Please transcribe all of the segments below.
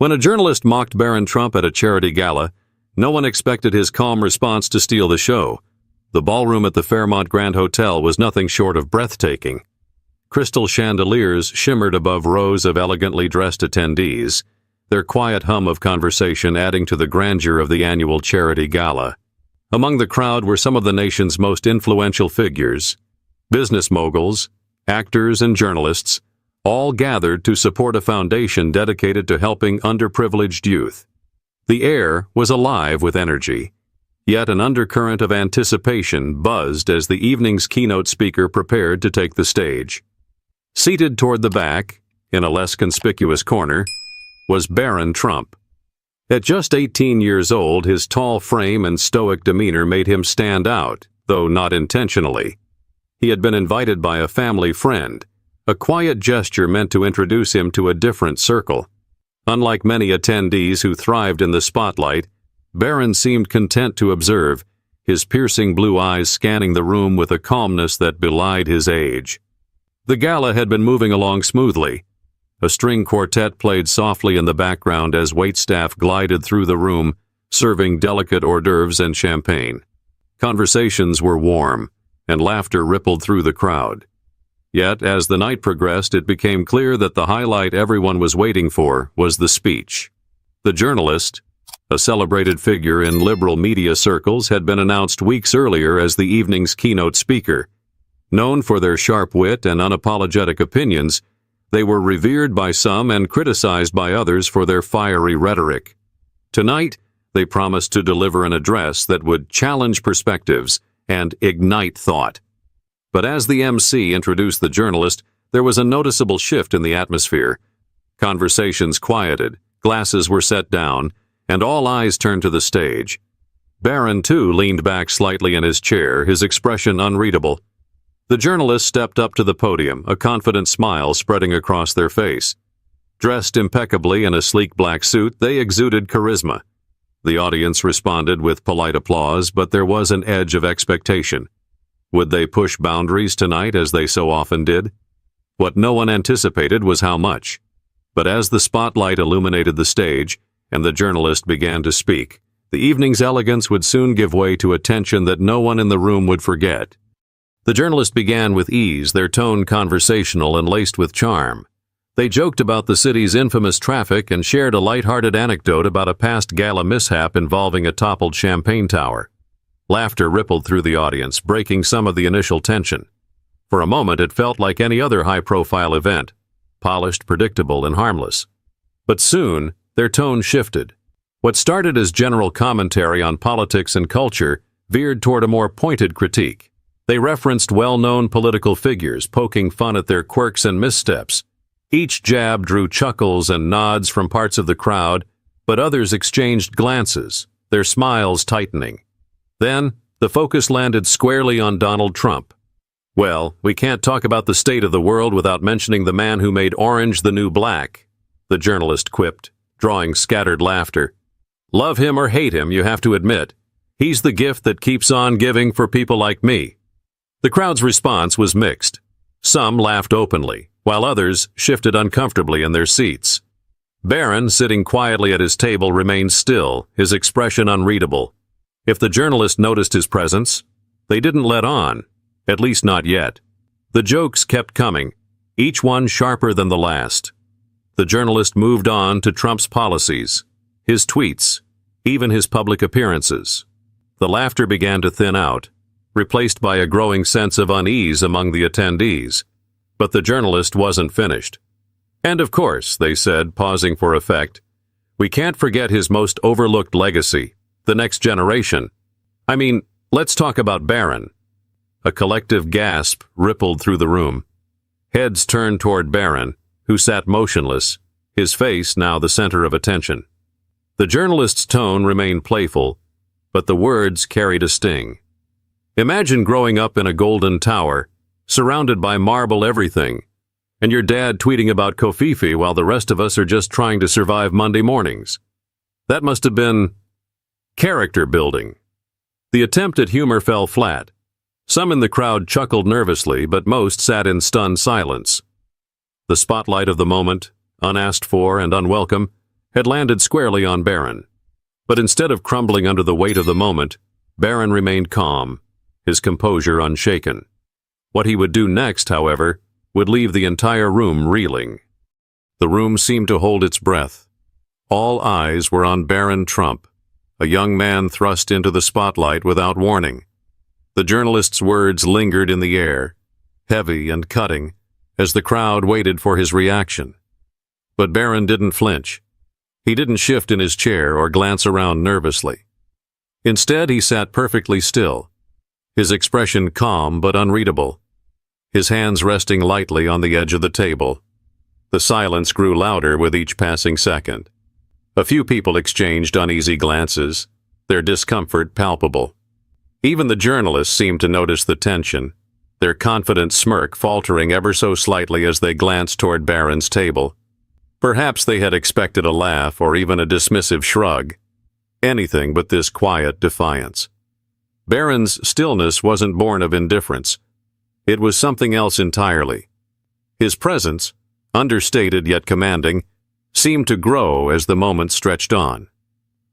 When a journalist mocked Barron Trump at a charity gala, no one expected his calm response to steal the show. The ballroom at the Fairmont Grand Hotel was nothing short of breathtaking. Crystal chandeliers shimmered above rows of elegantly dressed attendees, their quiet hum of conversation adding to the grandeur of the annual charity gala. Among the crowd were some of the nation's most influential figures, business moguls, actors, and journalists, all gathered to support a foundation dedicated to helping underprivileged youth. The air was alive with energy, yet an undercurrent of anticipation buzzed as the evening's keynote speaker prepared to take the stage. Seated toward the back, in a less conspicuous corner, was Barron Trump. At just 18 years old, his tall frame and stoic demeanor made him stand out, though not intentionally. He had been invited by a family friend, a quiet gesture meant to introduce him to a different circle. Unlike many attendees who thrived in the spotlight, Barron seemed content to observe, his piercing blue eyes scanning the room with a calmness that belied his age. The gala had been moving along smoothly. A string quartet played softly in the background as waitstaff glided through the room, serving delicate hors d'oeuvres and champagne. Conversations were warm, and laughter rippled through the crowd. Yet, as the night progressed, it became clear that the highlight everyone was waiting for was the speech. The journalist, a celebrated figure in liberal media circles, had been announced weeks earlier as the evening's keynote speaker. Known for their sharp wit and unapologetic opinions, they were revered by some and criticized by others for their fiery rhetoric. Tonight, they promised to deliver an address that would challenge perspectives and ignite thought. But as the MC introduced the journalist, there was a noticeable shift in the atmosphere. Conversations quieted, glasses were set down, and all eyes turned to the stage. Barron, too, leaned back slightly in his chair, his expression unreadable. The journalist stepped up to the podium, a confident smile spreading across their face. Dressed impeccably in a sleek black suit, they exuded charisma. The audience responded with polite applause, but there was an edge of expectation. Would they push boundaries tonight as they so often did? What no one anticipated was how much. But as the spotlight illuminated the stage and the journalist began to speak, the evening's elegance would soon give way to a tension that no one in the room would forget. The journalist began with ease, their tone conversational and laced with charm. They joked about the city's infamous traffic and shared a light-hearted anecdote about a past gala mishap involving a toppled champagne tower. Laughter rippled through the audience, breaking some of the initial tension. For a moment, it felt like any other high-profile event, polished, predictable, and harmless. But soon, their tone shifted. What started as general commentary on politics and culture veered toward a more pointed critique. They referenced well-known political figures, poking fun at their quirks and missteps. Each jab drew chuckles and nods from parts of the crowd, but others exchanged glances, their smiles tightening. Then, the focus landed squarely on Donald Trump. Well, we can't talk about the state of the world without mentioning the man who made orange the new black, the journalist quipped, drawing scattered laughter. Love him or hate him, you have to admit. He's the gift that keeps on giving for people like me. The crowd's response was mixed. Some laughed openly, while others shifted uncomfortably in their seats. Barron, sitting quietly at his table, remained still, his expression unreadable. If the journalist noticed his presence, they didn't let on, at least not yet. The jokes kept coming, each one sharper than the last. The journalist moved on to Trump's policies, his tweets, even his public appearances. The laughter began to thin out, replaced by a growing sense of unease among the attendees. But the journalist wasn't finished. And of course, they said, pausing for effect, we can't forget his most overlooked legacy, the next generation. I mean, let's talk about Barron. A collective gasp rippled through the room. Heads turned toward Barron, who sat motionless, his face now the center of attention. The journalist's tone remained playful, but the words carried a sting. Imagine growing up in a golden tower, surrounded by marble everything, and your dad tweeting about Kofifi while the rest of us are just trying to survive Monday mornings. That must have been character building. The attempt at humor fell flat. Some in the crowd chuckled nervously, but most sat in stunned silence. The spotlight of the moment, unasked for and unwelcome, had landed squarely on Barron. But instead of crumbling under the weight of the moment, Barron remained calm, his composure unshaken. What he would do next, however, would leave the entire room reeling. The room seemed to hold its breath. All eyes were on Barron Trump, a young man thrust into the spotlight without warning. The journalist's words lingered in the air, heavy and cutting, as the crowd waited for his reaction. But Barron didn't flinch. He didn't shift in his chair or glance around nervously. Instead, he sat perfectly still, his expression calm but unreadable, his hands resting lightly on the edge of the table. The silence grew louder with each passing second. A few people exchanged uneasy glances, their discomfort palpable. Even the journalists seemed to notice the tension, their confident smirk faltering ever so slightly as they glanced toward Barron's table. Perhaps they had expected a laugh or even a dismissive shrug. Anything but this quiet defiance. Barron's stillness wasn't born of indifference. It was something else entirely. His presence, understated yet commanding, seemed to grow as the moment stretched on.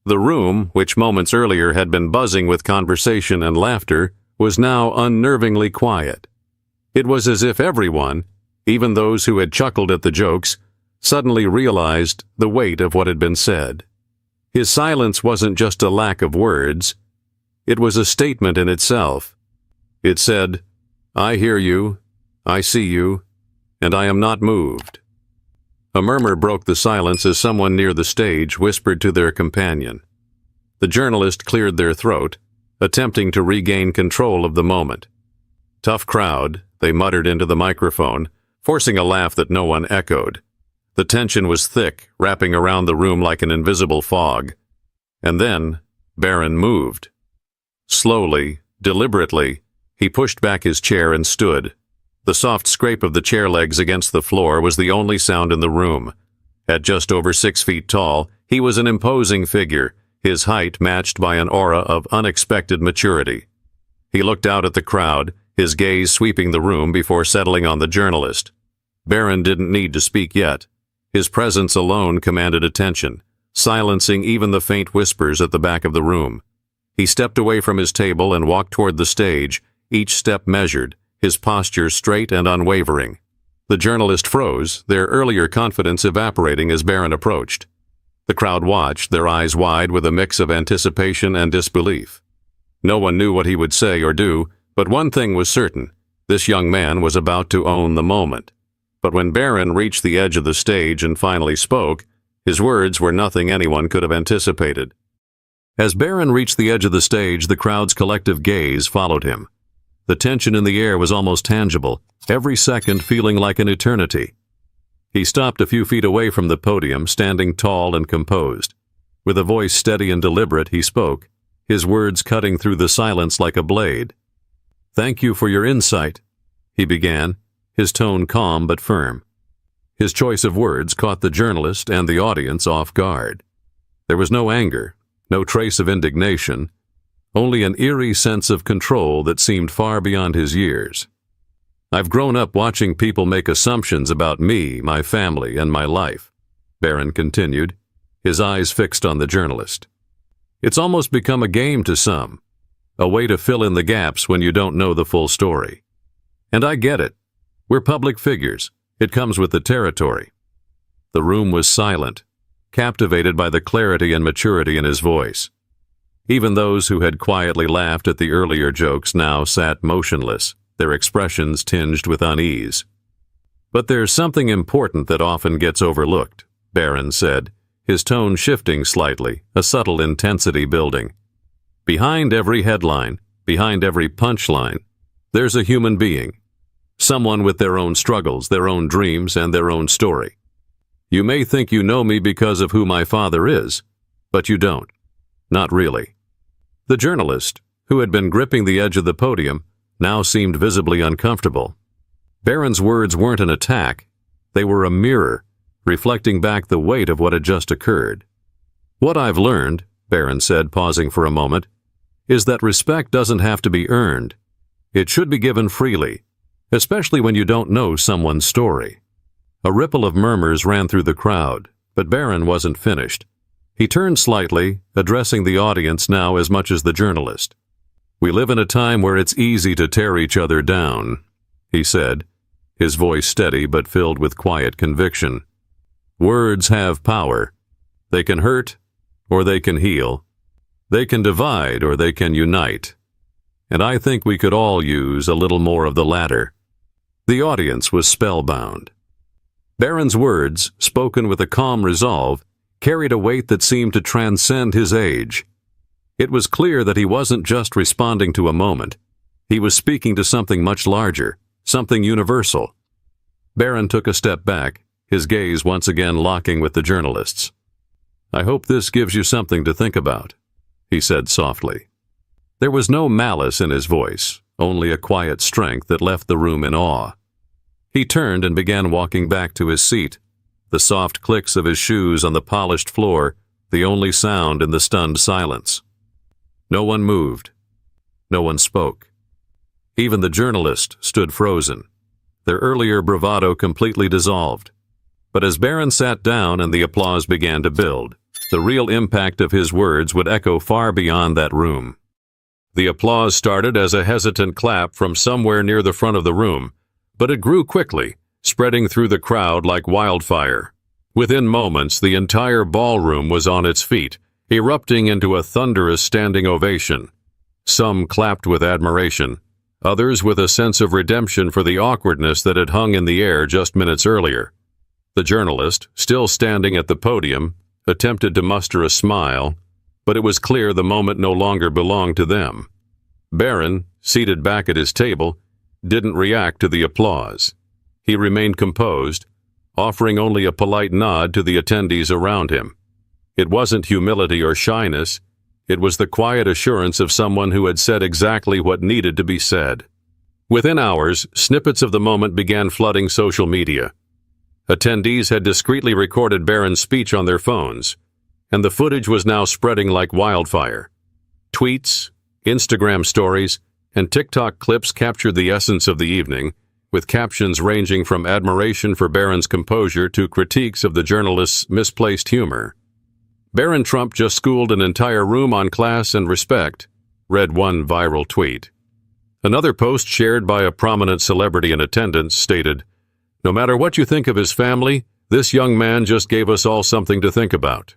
The room, which moments earlier had been buzzing with conversation and laughter, was now unnervingly quiet. It was as if everyone, even those who had chuckled at the jokes, suddenly realized the weight of what had been said. His silence wasn't just a lack of words. It was a statement in itself. It said, "I hear you, I see you, and I am not moved." A murmur broke the silence as someone near the stage whispered to their companion. The journalist cleared their throat, attempting to regain control of the moment. "Tough crowd," they muttered into the microphone, forcing a laugh that no one echoed. The tension was thick, wrapping around the room like an invisible fog. And then Barron moved. Slowly, deliberately, he pushed back his chair and stood. The soft scrape of the chair legs against the floor was the only sound in the room. At just over 6 feet tall, he was an imposing figure, his height matched by an aura of unexpected maturity. He looked out at the crowd, his gaze sweeping the room before settling on the journalist. Barron didn't need to speak yet. His presence alone commanded attention, silencing even the faint whispers at the back of the room. He stepped away from his table and walked toward the stage, each step measured, his posture straight and unwavering. The journalist froze, their earlier confidence evaporating as Barron approached. The crowd watched, their eyes wide with a mix of anticipation and disbelief. No one knew what he would say or do, but one thing was certain: this young man was about to own the moment. But when Barron reached the edge of the stage and finally spoke, his words were nothing anyone could have anticipated. As Barron reached the edge of the stage, the crowd's collective gaze followed him. The tension in the air was almost tangible, every second feeling like an eternity. He stopped a few feet away from the podium, standing tall and composed. With a voice steady and deliberate, he spoke, his words cutting through the silence like a blade. "Thank you for your insight," he began, his tone calm but firm. His choice of words caught the journalist and the audience off guard. There was no anger, no trace of indignation, only an eerie sense of control that seemed far beyond his years. "I've grown up watching people make assumptions about me, my family, and my life," Barron continued, his eyes fixed on the journalist. "It's almost become a game to some, a way to fill in the gaps when you don't know the full story. And I get it. We're public figures. It comes with the territory." The room was silent, captivated by the clarity and maturity in his voice. Even those who had quietly laughed at the earlier jokes now sat motionless, their expressions tinged with unease. "But there's something important that often gets overlooked," Barron said, his tone shifting slightly, a subtle intensity building. "Behind every headline, behind every punchline, there's a human being. Someone with their own struggles, their own dreams, and their own story. You may think you know me because of who my father is, but you don't. Not really." The journalist, who had been gripping the edge of the podium, now seemed visibly uncomfortable. Barron's words weren't an attack. They were a mirror, reflecting back the weight of what had just occurred. "What I've learned," Barron said, pausing for a moment, "is that respect doesn't have to be earned. It should be given freely, especially when you don't know someone's story." A ripple of murmurs ran through the crowd, But Barron wasn't finished. He turned slightly, addressing the audience now as much as the journalist. "We live in a time where it's easy to tear each other down," he said, his voice steady but filled with quiet conviction. "Words have power. They can hurt, or they can heal. They can divide, or they can unite. And I think we could all use a little more of the latter." The audience was spellbound. Barron's words, spoken with a calm resolve, carried a weight that seemed to transcend his age. It was clear that he wasn't just responding to a moment. He was speaking to something much larger, something universal. Barron took a step back, his gaze once again locking with the journalist's. "I hope this gives you something to think about," he said softly. There was no malice in his voice, only a quiet strength that left the room in awe. He turned and began walking back to his seat, the soft clicks of his shoes on the polished floor the only sound in the stunned silence. No one moved. No one spoke. Even the journalist stood frozen, their earlier bravado completely dissolved. But as Barron sat down and the applause began to build, the real impact of his words would echo far beyond that room. The applause started as a hesitant clap from somewhere near the front of the room, but it grew quickly, spreading through the crowd like wildfire. Within moments, the entire ballroom was on its feet, erupting into a thunderous standing ovation. Some clapped with admiration, others with a sense of redemption for the awkwardness that had hung in the air just minutes earlier. The journalist, still standing at the podium, attempted to muster a smile, but it was clear the moment no longer belonged to them. Barron, seated back at his table, didn't react to the applause. He remained composed, offering only a polite nod to the attendees around him. It wasn't humility or shyness. It was the quiet assurance of someone who had said exactly what needed to be said. Within hours, snippets of the moment began flooding social media. Attendees had discreetly recorded Barron's speech on their phones, and the footage was now spreading like wildfire. Tweets, Instagram stories, and TikTok clips captured the essence of the evening, with captions ranging from admiration for Barron's composure to critiques of the journalist's misplaced humor. "Barron Trump just schooled an entire room on class and respect," read one viral tweet. Another post shared by a prominent celebrity in attendance stated, "No matter what you think of his family, this young man just gave us all something to think about."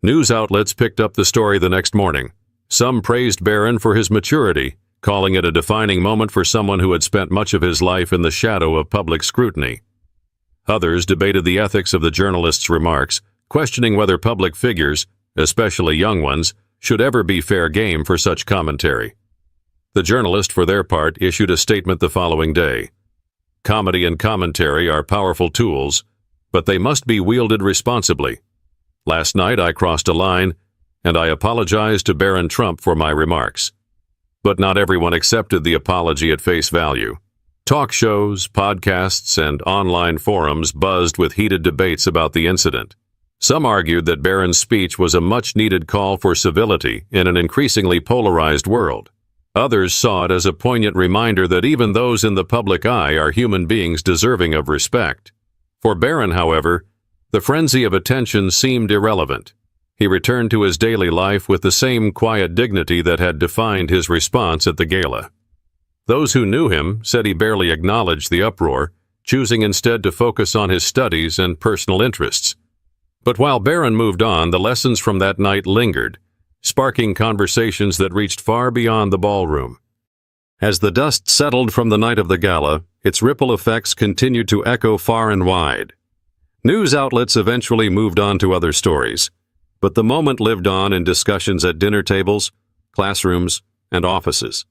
News outlets picked up the story the next morning. Some praised Barron for his maturity, calling it a defining moment for someone who had spent much of his life in the shadow of public scrutiny. Others debated the ethics of the journalist's remarks, questioning whether public figures, especially young ones, should ever be fair game for such commentary. The journalist, for their part, issued a statement the following day. "Comedy and commentary are powerful tools, but they must be wielded responsibly. Last night I crossed a line, and I apologized to Barron Trump for my remarks." But not everyone accepted the apology at face value. Talk shows, podcasts, and online forums buzzed with heated debates about the incident. Some argued that Barron's speech was a much-needed call for civility in an increasingly polarized world. Others saw it as a poignant reminder that even those in the public eye are human beings deserving of respect. For Barron, however, the frenzy of attention seemed irrelevant. He returned to his daily life with the same quiet dignity that had defined his response at the gala. Those who knew him said he barely acknowledged the uproar, choosing instead to focus on his studies and personal interests. But while Barron moved on, the lessons from that night lingered, sparking conversations that reached far beyond the ballroom. As the dust settled from the night of the gala, its ripple effects continued to echo far and wide. News outlets eventually moved on to other stories, but the moment lived on in discussions at dinner tables, classrooms, and offices.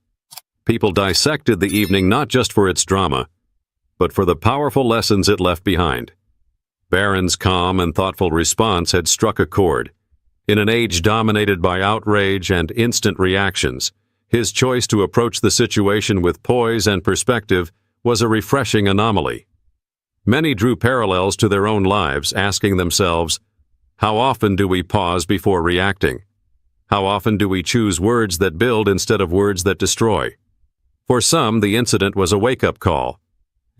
People dissected the evening not just for its drama, but for the powerful lessons it left behind. Barron's calm and thoughtful response had struck a chord. In an age dominated by outrage and instant reactions, his choice to approach the situation with poise and perspective was a refreshing anomaly. Many drew parallels to their own lives, asking themselves, how often do we pause before reacting? How often do we choose words that build instead of words that destroy? For some, the incident was a wake-up call.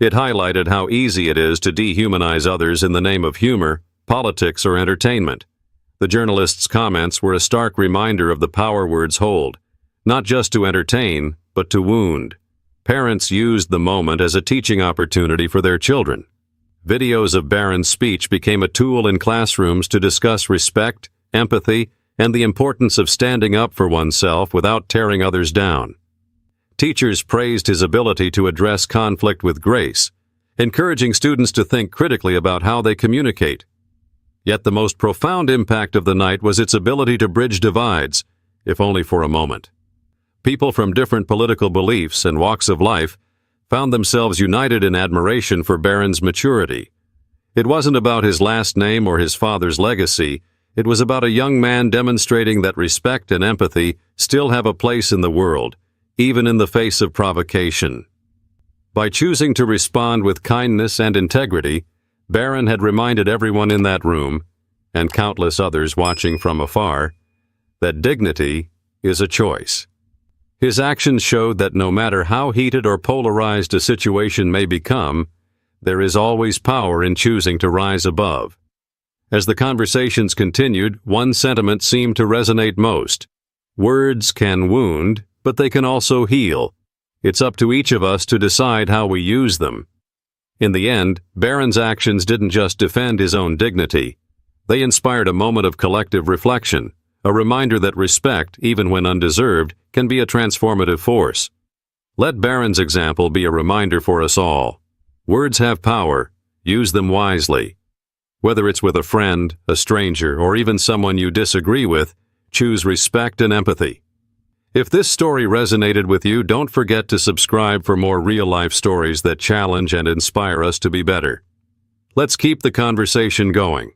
It highlighted how easy it is to dehumanize others in the name of humor politics, or entertainment. The journalist's comments were a stark reminder of the power words hold, not just to entertain, but to wound. Parents used the moment as a teaching opportunity for their children. Videos of Barron's speech became a tool in classrooms to discuss respect, empathy, and the importance of standing up for oneself without tearing others down. Teachers praised his ability to address conflict with grace, encouraging students to think critically about how they communicate. Yet the most profound impact of the night was its ability to bridge divides, if only for a moment. People from different political beliefs and walks of life found themselves united in admiration for Barron's maturity. It wasn't about his last name or his father's legacy. It was about a young man demonstrating that respect and empathy still have a place in the world, even in the face of provocation. By choosing to respond with kindness and integrity, Barron had reminded everyone in that room, and countless others watching from afar, that dignity is a choice. His actions showed that no matter how heated or polarized a situation may become, there is always power in choosing to rise above. As the conversations continued, one sentiment seemed to resonate most. Words can wound, but they can also heal. It's up to each of us to decide how we use them. In the end, Barron's actions didn't just defend his own dignity. They inspired a moment of collective reflection, a reminder that respect, even when undeserved, can be a transformative force. Let Barron's example be a reminder for us all. Words have power. Use them wisely. Whether it's with a friend, a stranger, or even someone you disagree with, choose respect and empathy. If this story resonated with you, don't forget to subscribe for more real-life stories that challenge and inspire us to be better. Let's keep the conversation going.